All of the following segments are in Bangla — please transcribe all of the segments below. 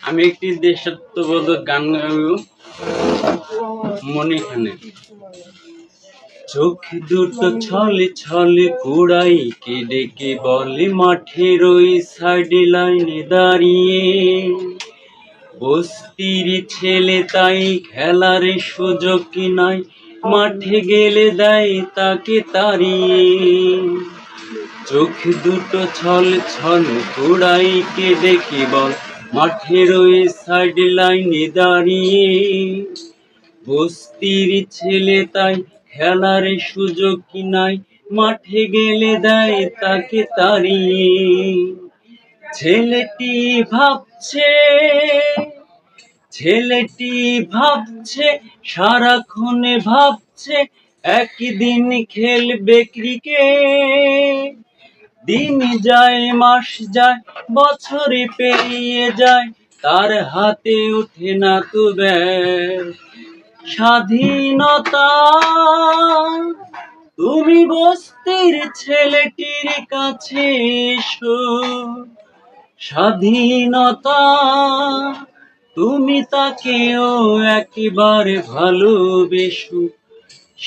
আমি একটি দেশাত্মবোধক গান গাইব মনে খানে। চোখ দুটো ছলে ছলে কুড়াই কে ডেকে বলে মাঠের ওই সাইড লাইনে দাঁড়িয়ে, বস্তির ছেলে তাই খেলার সুযোগ কি নাই, মাঠে গেলে দেয় তাকে তাড়িয়ে। চোখ দুটো ছল ছল কুড়াই কে ডেকে বল মাঠের ওই সাইড লাইনে দাঁড়িয়ে, বস্তির ছেলে তাই খেলার সুযোগ কি নাই, মাঠে গেলে দেয় তাকে তাড়িয়ে। ছেলেটি ভাবছে সারাক্ষণে ভাবছে একদিন খেলবে ক্রিকেট। দিন যায় মাস যায় বছরে পেরিয়ে যায়, তার হাতে ওঠে না তো ব্যাট। স্বাধীনতা তুমি বস্তির ছেলেটির কাছে এসো, স্বাধীনতা তুমি তাকেও একেবারে ভালোবেসো।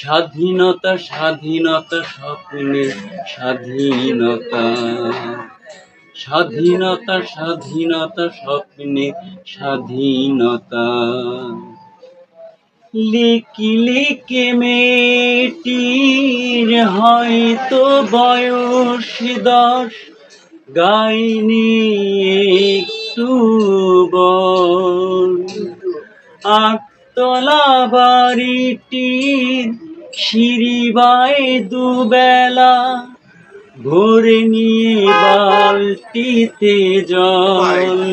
স্বাধীনতা স্বাধীনতা স্বপ্নের স্বাধীনতা, স্বাধীনতা স্বাধীনতা স্বপ্নের স্বাধীনতা। লিখি লিখে মেয়েটির হয়তো বয়স 10, গাইনি একটু বল। আটতলা বাড়িটির সিঁড়ি বায়ে দুবেলা ভরে নিয়ে বালতিতে জল।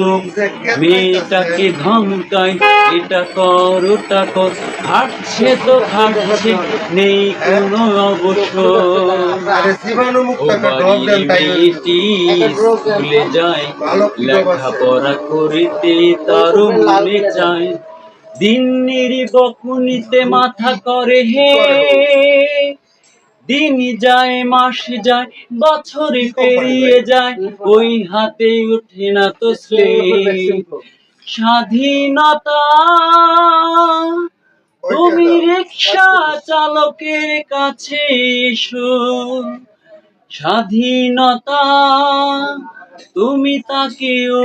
মেয়েটাকে ধমকায় এটা কর ওটা কর, হাঁটছে তো হাঁটছে নেই কোনো অবসর। মেয়েটি স্কুলে যায় লেখাপড়া করিতে তারও মনে চায়, দিনের বকুনিতে মাথা করে হে। দিন যায় মাস যায় বছরে পেরিয়ে যায়, ওই হাতে ওঠে না তো স্লেট। স্বাধীনতা তুমি রিক্সা চালকের কাছে এসো, স্বাধীনতা তুমি তাকেও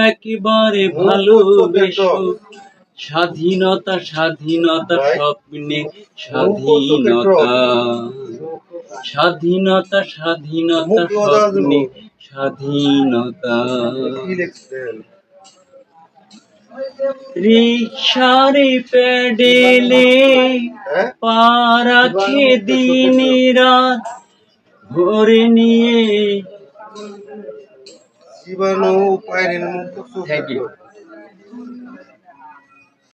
একেবারে ভালোবেসো। স্বাধীনতা স্বাধীনতা স্বপ্নে স্বাধীনতা, স্বাধীনতা স্বাধীনতা স্বপ্নে স্বাধীনতা। রিকশারে প্যাডেলে পা রাখে দিন রাত ভরে নিয়ে। জীবাণু পায়রের মুক্ত। Thank you.